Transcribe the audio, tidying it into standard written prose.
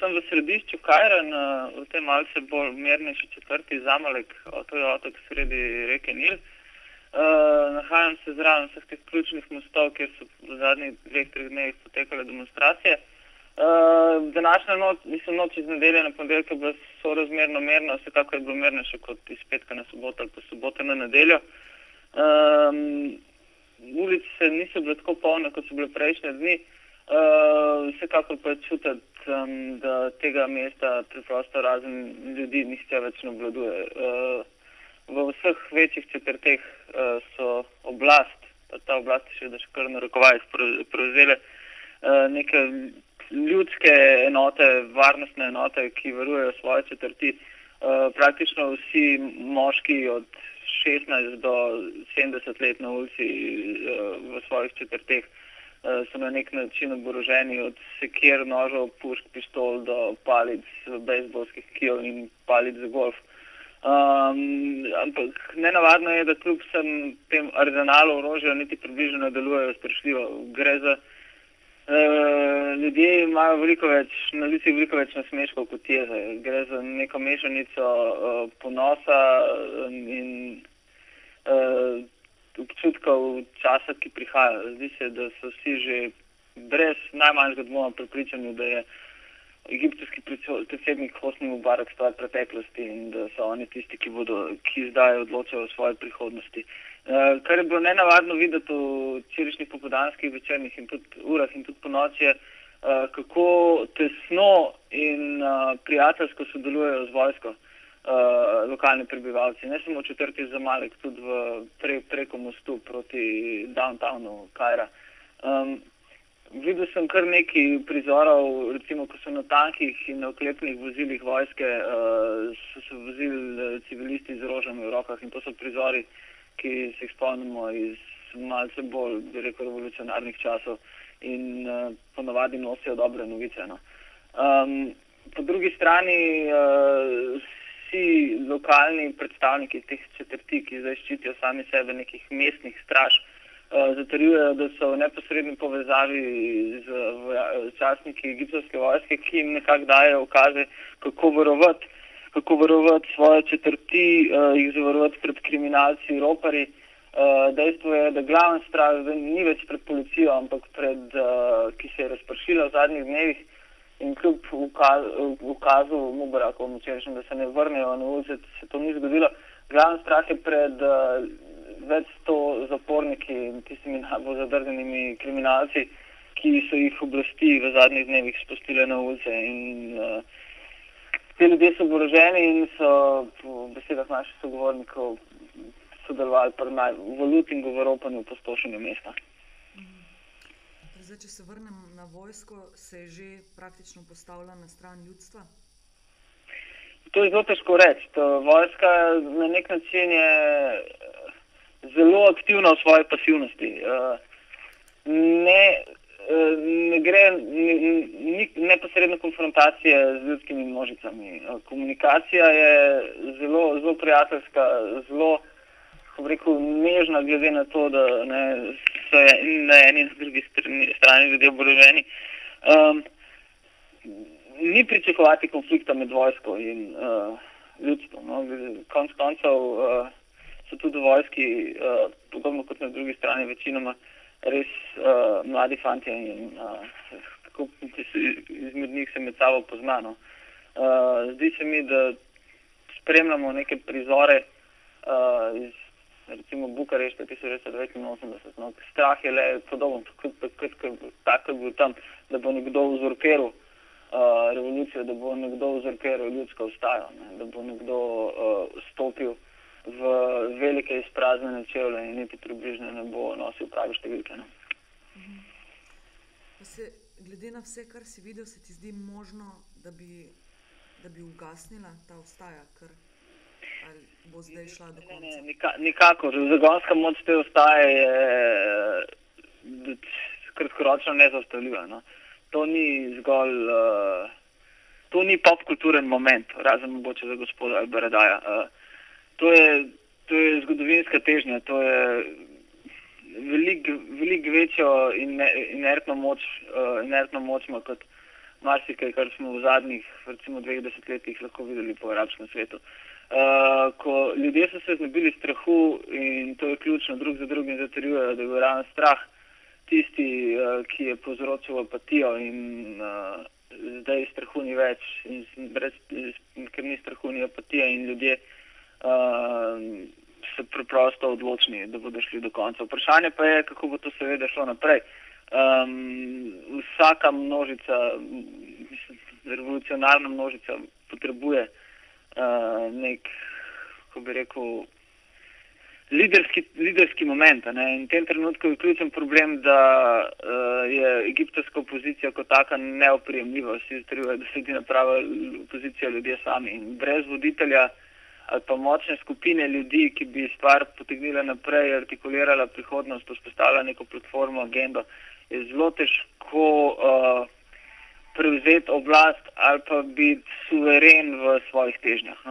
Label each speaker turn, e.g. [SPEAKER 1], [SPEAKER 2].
[SPEAKER 1] sem v središču Kaira, v tej malce bolj mirnejši četrti Zamalek, to je otok sredi reke Nil. Nahajam se zraven vseh teh ključnih mostov, kjer so v zadnjih 2-3 dnevih potekale demonstracije. Današnja noč iz nedelje na ponedeljek je bila sorazmerno mirna, vsekakor je bilo mirnejše kot iz petka na soboto ali pa sobote na nedeljo. Ulice niso bile tako polne, kot so bile prejšnje dni. Vsekakor pa je čutiti, da tega mesta preprosto razen ljudi nihče več ne obvladuje. V vseh večjih četrteh so ta oblast je še kar na rokovajih prevzele neke ljudske enote, varnostne enote, ki varujejo svoje četrti. Praktično vsi moški od 16 do 70 let na ulici v svojih četrteh so na nek način oboroženi od sekir, nožev, pušk, pištol do palic, bejzbolskih kijev in palic za golf. Ampak nenavadno je, da kljub vsem tem arzenalu orožja niti približno ne delujejo strašljivo. Gre za ljudje imajo na lici veliko več nasmeškov kot jeze. Gre za neko mešanico ponosa in občutkov časa, ki prihaja. Zdi se, da so vsi že brez najmanjšega dvoma prepričani, da je egiptovski predsednik Hosni Mubarak stvar preteklosti in da so oni tisti, ki zdaj odločajo o svoji prihodnosti. Kar je bilo nenavadno videti v včerajšnjih popoldanskih večernih in tudi urah in tudi ponoči je, kako tesno in prijateljsko sodelujejo z vojsko lokalni prebivalci. Ne samo v četrti Zamalek, tudi preko mostu proti downtownu Kaira. Videl sem kar nekaj prizorov, recimo, ko so na tankih in na oklepnih vozilih vojske so se vozili civilisti z orožjem v rokah in to so prizori, ki se jih spomnimo iz malce bolj, bi rekel, revolucionarnih časov in ponavadi nosijo dobre novice. No. Po drugi strani vsi lokalni predstavniki teh četrti, ki zdaj ščitijo sami sebe nekih mestnih straž, zatrjujejo, da so v neposredni povezavi z častniki egiptovske vojske, ki jim nekako dajejo ukaze, kako varovati svoje četrti, jih zavarovati pred kriminalci, roparji. Dejstvo je, da glaven strah ni več pred policijo, ampak ki se je razpršila v zadnjih dnevih in kljub ukazu Mubarakovom včerajšnjem, da se ne vrnejo na ulice, se to ni zgodilo. Glaven strah je pred več 100 zaporniki in tistimi najbolj zadrgnenimi kriminalci, ki so jih oblasti v zadnjih dnevih spustile na ulice. In te ljudje so oboroženi in so po besedah naših sogovornikov sodelovali v lootingu, v ropanju, pustošenju mesta.
[SPEAKER 2] Zdaj, če se vrnem na vojsko, se je že praktično postavila na stran ljudstva?
[SPEAKER 1] To je zelo težko reči. Vojska na nek način je zelo aktivna v svoji pasivnosti. Ne gre ni neposredne konfrontacije z ljudskimi množicami. Komunikacija je zelo prijateljska, zelo, kako bi rekel, nežna glede na to, da so na eni in na drugi strani ljudje oboroženi. Ni pričakovati konflikta med vojsko in ljudstvom. No? Konec koncev so tudi v vojski, podobno kot na drugi strani, večinoma res mladi fantje in kako izmed njih se med sabo pozna. No? Zdi se mi, da spremljamo neke prizore iz recimo Bukarešte 1989. No? Strah je le podobno, tako je bil tam, da bo nekdo uzurpiral revolucijo, da bo nekdo uzurpiral ljudsko vstajo, da bo nekdo stopil v velike izpraznjene čevlje in niti približno ne bo nosil prave številke. No.
[SPEAKER 2] Glede na vse, kar si videl, se ti zdi možno, da bi ugasnila ta vstaja, ali bo zdaj šla do konca?
[SPEAKER 1] Nikakor. Zagonska moč te vstaje je kratkoročno nezaustavljiva. No. To ni zgolj, to ni popkulturen moment, razen mogoče za gospoda Albaradaja. To je zgodovinska težnja, to je veliko večjo inertno moč ima kot marsikaj, kar smo v zadnjih, recimo 20 letih lahko videli po arabskem svetu. Ko ljudje so se znebili strahu in to je ključno, drug za drugim zatrjujejo, da je bil ravno strah tisti, ki je povzročil apatijo in zdaj strahu ni več, ker ni strahu, ni apatija in ljudje so preprosto odločni, da bodo šli do konca. Vprašanje pa je, kako bo to seveda šlo naprej. Vsaka množica, revolucionarna množica potrebuje nek, kako bi rekel, liderski moment. In v tem trenutku je ključen problem, da je egiptovska opozicija kot taka neoprijemljiva. Vsi zatrjujejo, da se edina prava opozicija ljudje sami. In brez voditelja ali pa močne skupine ljudi, ki bi stvar potegnila naprej, artikulirala prihodnost, vzpostavila neko platformo, agendo, je zelo težko prevzeti oblast ali pa biti suveren v svojih težnjah.